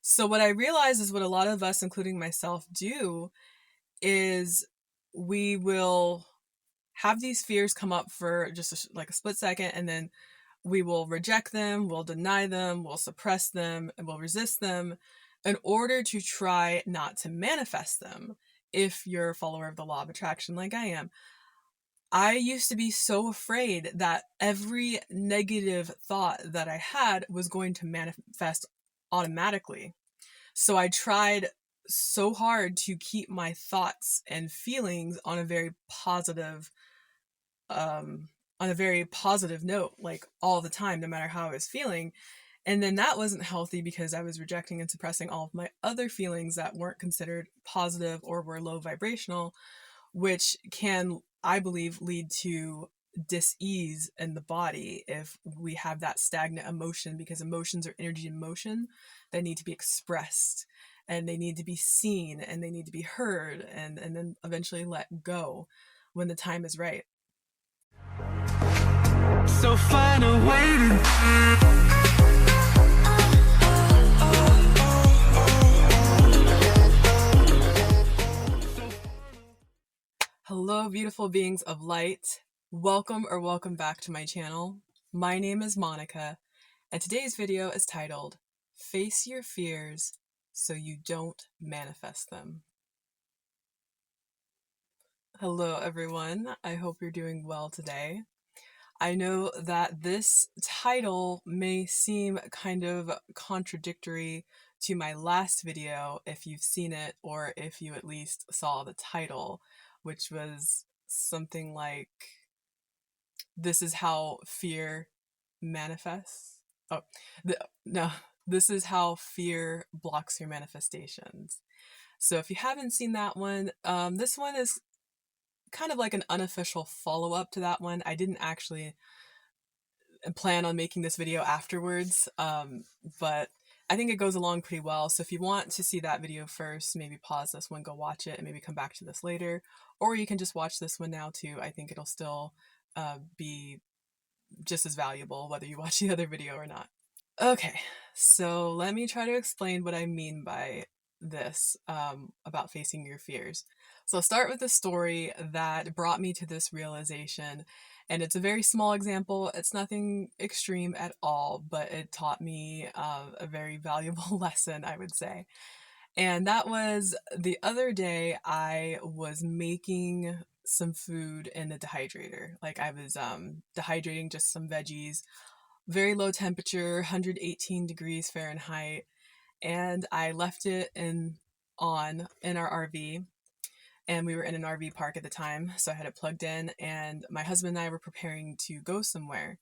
So what I realize is what a lot of us, including myself, do is we will have these fears come up for just like a split second, and then we will reject them, we'll deny them, we'll suppress them, and we'll resist them in order to try not to manifest them. If you're a follower of the law of attraction like I am, I used to be so afraid that every negative thought that I had was going to manifest automatically. So I tried so hard to keep my thoughts and feelings um, on a very positive note, like all the time, no matter how I was feeling. And then that wasn't healthy because I was rejecting and suppressing all of my other feelings that weren't considered positive or were low vibrational, which can, I believe, lead to dis-ease in the body if we have that stagnant emotion, because emotions are energy in motion that need to be expressed, and they need to be seen, and they need to be heard, and then eventually let go when the time is right. So find a way to. Hello, beautiful beings of light. Welcome or welcome back to my channel. My name is Monica, and today's video is titled, Face Your Fears So You Don't Manifest Them. Hello, everyone. I hope you're doing well today. I know that this title may seem kind of contradictory to my last video, if you've seen it, or if you at least saw the title, which was something like, this is how fear manifests. Oh, no, this is how fear blocks your manifestations. So if you haven't seen that one, this one is kind of like an unofficial follow-up to that one. I didn't actually plan on making this video afterwards, but I think it goes along pretty well. So if you want to see that video first, maybe pause this one, go watch it, and maybe come back to this later. Or you can just watch this one now too. I think it'll still be just as valuable whether you watch the other video or not. Okay, so let me try to explain what I mean by this about facing your fears. So I'll start with a story that brought me to this realization, and it's a very small example. It's nothing extreme at all, but it taught me a very valuable lesson, I would say. And that was the other day I was making some food in the dehydrator. Like I was dehydrating just some veggies, very low temperature, 118 degrees Fahrenheit, and I left it in our RV, and we were in an RV park at the time, so I had it plugged in, and my husband and I were preparing to go somewhere.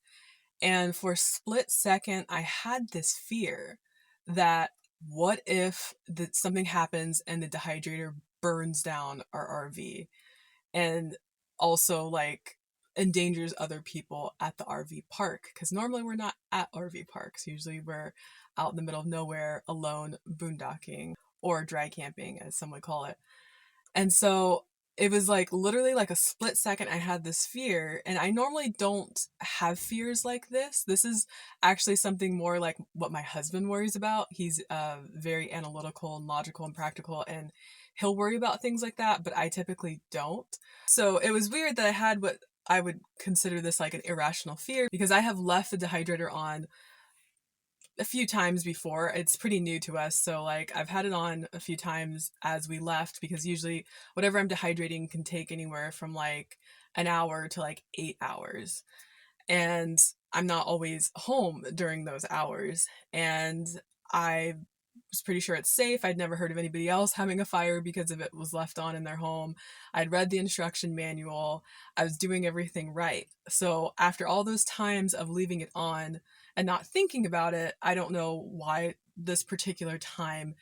And for a split second, I had this fear that what if something happens and the dehydrator burns down our RV, and also like endangers other people at the RV park, because normally we're not at RV parks. Usually we're out in the middle of nowhere alone, boondocking, or dry camping as some would call it. And so it was like literally like a split second I had this fear, and I normally don't have fears like this. This is actually something more like what my husband worries about. He's very analytical and logical and practical, and he'll worry about things like that, but I typically don't. So it was weird that I had what I would consider this like an irrational fear, because I have left the dehydrator on a few times before. It's pretty new to us, so like I've had it on a few times as we left, because usually whatever I'm dehydrating can take anywhere from like an hour to like 8 hours, and I'm not always home during those hours, and I was pretty sure it's safe. I'd never heard of anybody else having a fire because of it was left on in their home. I'd read the instruction manual. I was doing everything right. So after all those times of leaving it on and not thinking about it, I don't know why this particular time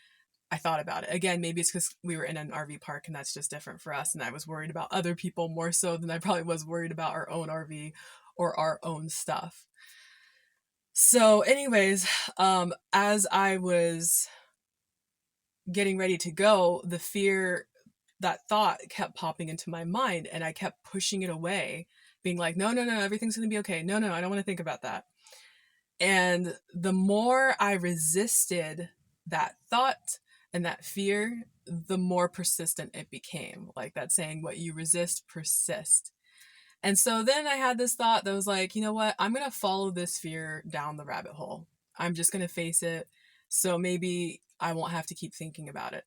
I thought about it. Again, maybe it's because we were in an RV park and that's just different for us, and I was worried about other people more so than I probably was worried about our own RV or our own stuff. So anyways, as I was getting ready to go, that thought kept popping into my mind, and I kept pushing it away, being like, no, no, no, everything's going to be okay. No, I don't want to think about that. And the more I resisted that thought and that fear, the more persistent it became. Like that saying, what you resist persists. And so then I had this thought that was like, you know what? I'm going to follow this fear down the rabbit hole. I'm just going to face it. So maybe I won't have to keep thinking about it.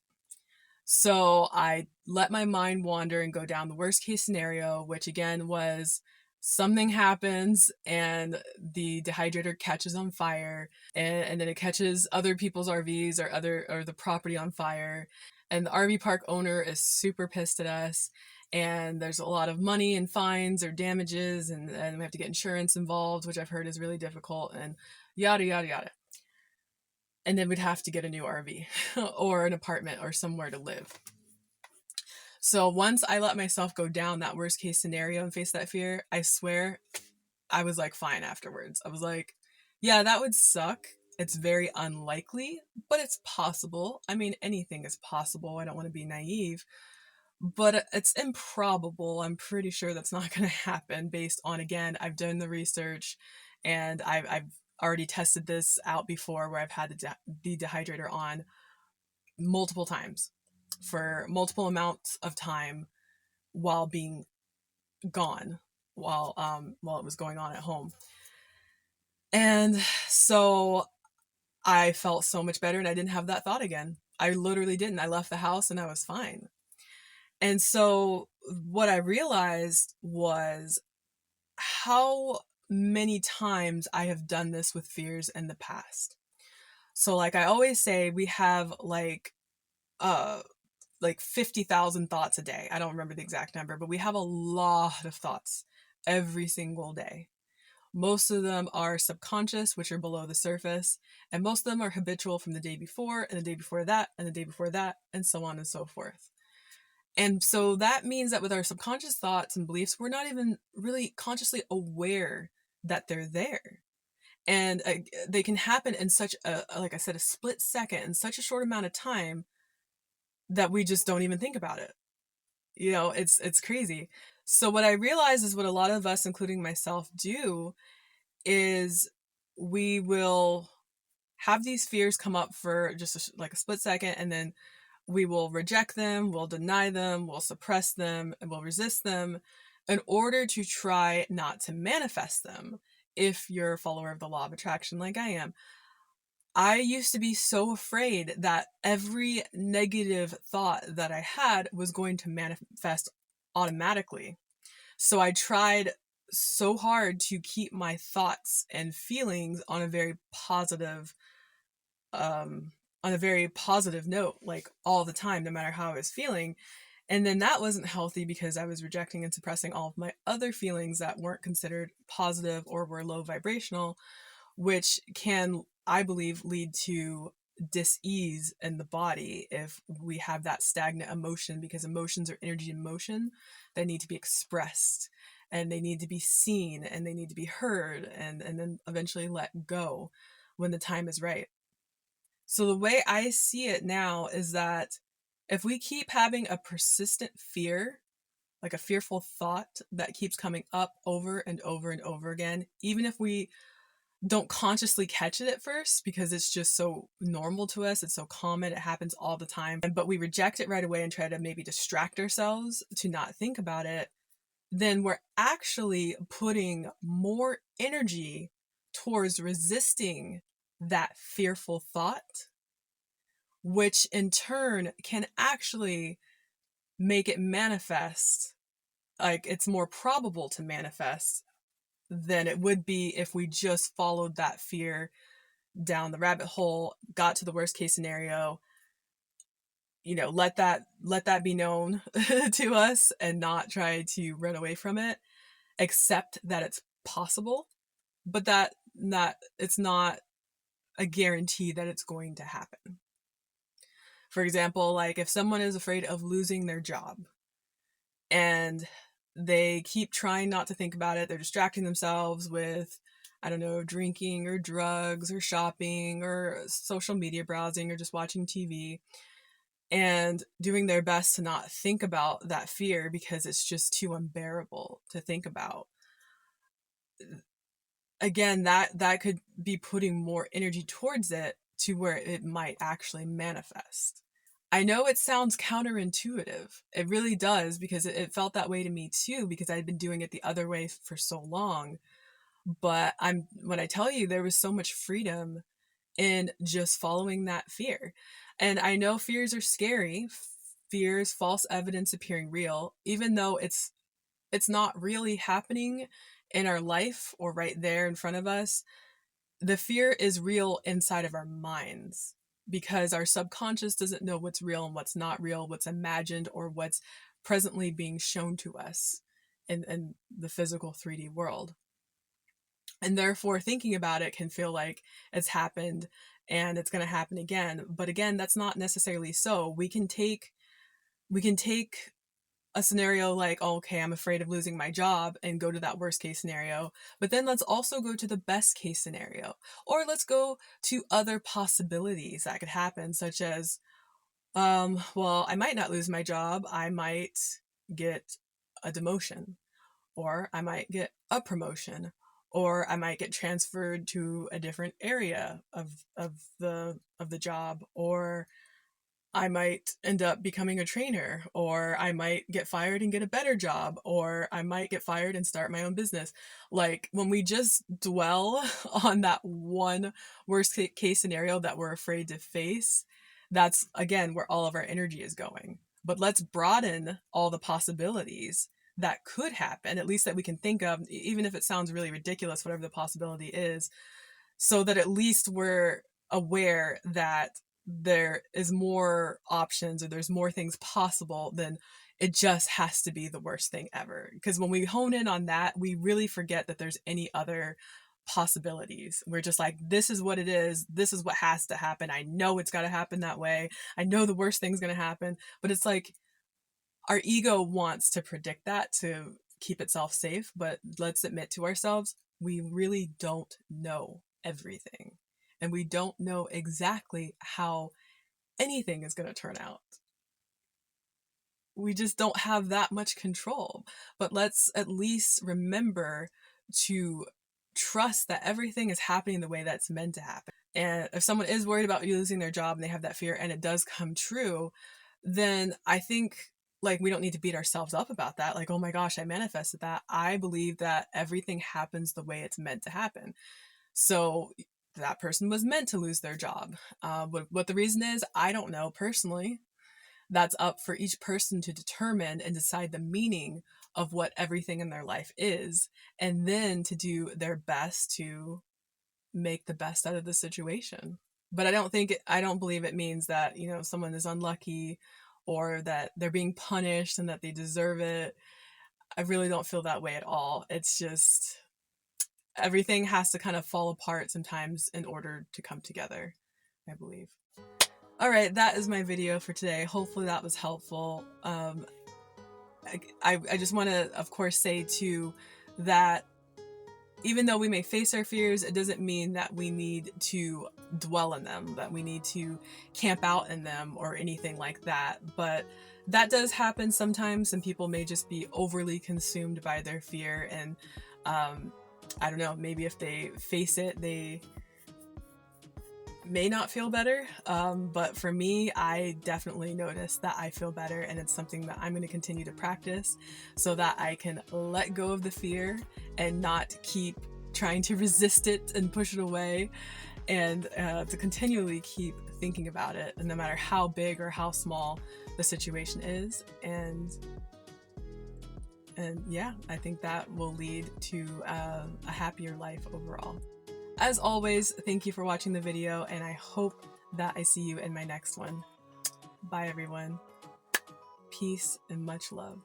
So I let my mind wander and go down the worst case scenario, which again was something happens and the dehydrator catches on fire, and then it catches other people's RVs or the property on fire, and the RV park owner is super pissed at us, and there's a lot of money and fines or damages, and we have to get insurance involved, which I've heard is really difficult, and yada yada yada. And then we'd have to get a new RV or an apartment or somewhere to live. So once I let myself go down that worst case scenario and face that fear, I swear I was like fine afterwards. I was like, yeah, that would suck. It's very unlikely, but it's possible. I mean, anything is possible. I don't want to be naive, but it's improbable. I'm pretty sure that's not going to happen based on, again, I've done the research and I've already tested this out before where I've had the dehydrator on multiple times for multiple amounts of time while being gone, while it was going on at home. And so I felt so much better and I didn't have that thought again. I literally didn't. I left the house and I was fine. And so what I realized was how many times I have done this with fears in the past. So like I always say, we have uh like 50,000 thoughts a day. I don't remember the exact number, but we have a lot of thoughts every single day. Most of them are subconscious, which are below the surface, and most of them are habitual from the day before, and the day before that, and the day before that, and so on and so forth. And so that means that with our subconscious thoughts and beliefs, we're not even really consciously aware that they're there. And they can happen in such like I said, a split second, in such a short amount of time that we just don't even think about it. You know, it's crazy. So what I realize is what a lot of us, including myself, do is we will have these fears come up for just like a split second, and then we will reject them, we'll deny them, we'll suppress them, and we'll resist them in order to try not to manifest them. If you're a follower of the law of attraction like I am, I used to be so afraid that every negative thought that I had was going to manifest automatically. So I tried so hard to keep my thoughts and feelings on a very um positive note, like all the time, no matter how I was feeling. And then that wasn't healthy because I was rejecting and suppressing all of my other feelings that weren't considered positive or were low vibrational, which can, I believe, lead to dis-ease in the body if we have that stagnant emotion, because emotions are energy in motion that need to be expressed, and they need to be seen, and they need to be heard, and then eventually let go when the time is right. So the way I see it now is that if we keep having a persistent fear, like a fearful thought that keeps coming up over and over and over again, even if we don't consciously catch it at first because it's just so normal to us, it's so common, it happens all the time, but we reject it right away and try to maybe distract ourselves to not think about it, then we're actually putting more energy towards resisting that fearful thought, which in turn can actually make it manifest. Like, it's more probable to manifest than it would be if we just followed that fear down the rabbit hole, got to the worst case scenario, you know, let that be known to us and not try to run away from it, accept that it's possible, but that not it's not a guarantee that it's going to happen. For example, like if someone is afraid of losing their job and they keep trying not to think about it, they're distracting themselves with, I don't know, drinking or drugs or shopping or social media browsing or just watching TV, and doing their best to not think about that fear because it's just too unbearable to think about. Again, that could be putting more energy towards it to where it might actually manifest. I know it sounds counterintuitive. It really does, because it felt that way to me too, because I'd been doing it the other way for so long. But when I tell you, there was so much freedom in just following that fear. And I know fears are scary. Fears, false evidence appearing real, even though it's not really happening in our life or right there in front of us. The fear is real inside of our minds, because our subconscious doesn't know what's real and what's not real, what's imagined or what's presently being shown to us in the physical 3D world. And therefore, thinking about it can feel like it's happened and it's going to happen again. But again, that's not necessarily so. We can take a scenario like, oh, okay, I'm afraid of losing my job, and go to that worst case scenario. But then let's also go to the best case scenario. Or let's go to other possibilities that could happen, such as, well, I might not lose my job. I might get a demotion, or I might get a promotion, or I might get transferred to a different area of the job, or I might end up becoming a trainer, or I might get fired and get a better job, or I might get fired and start my own business. Like, when we just dwell on that one worst case scenario that we're afraid to face, that's again where all of our energy is going. But let's broaden all the possibilities that could happen, at least that we can think of, even if it sounds really ridiculous, whatever the possibility is, so that at least we're aware that there is more options, or there's more things possible than it just has to be the worst thing ever. Because when we hone in on that, we really forget that there's any other possibilities. We're just like, this is what it is. This is what has to happen. I know it's got to happen that way. I know the worst thing's going to happen. But it's like our ego wants to predict that to keep itself safe. But let's admit to ourselves, we really don't know everything. And we don't know exactly how anything is going to turn out. We just don't have that much control. But let's at least remember to trust that everything is happening the way that's meant to happen. And if someone is worried about losing their job and they have that fear and it does come true, then I think, like, we don't need to beat ourselves up about that. Like, oh my gosh, I manifested that. I believe that everything happens the way it's meant to happen. So that person was meant to lose their job. What the reason is, I don't know personally. That's up for each person to determine and decide the meaning of what everything in their life is, and then to do their best to make the best out of the situation. But I don't believe it means that, someone is unlucky, or that they're being punished and that they deserve it. I really don't feel that way at all. It's just everything has to kind of fall apart sometimes in order to come together, I believe. All right, that is my video for today. Hopefully that was helpful. I just want to, of course, say too that even though we may face our fears, it doesn't mean that we need to dwell in them, that we need to camp out in them or anything like that. But that does happen sometimes. Some people may just be overly consumed by their fear, and I don't know, maybe if they face it, they may not feel better. But for me, I definitely notice that I feel better, and it's something that I'm going to continue to practice so that I can let go of the fear and not keep trying to resist it and push it away, and to continually keep thinking about it, and no matter how big or how small the situation is. And yeah, I think that will lead to a happier life overall. As always, thank you for watching the video, and I hope that I see you in my next one. Bye, everyone. Peace and much love.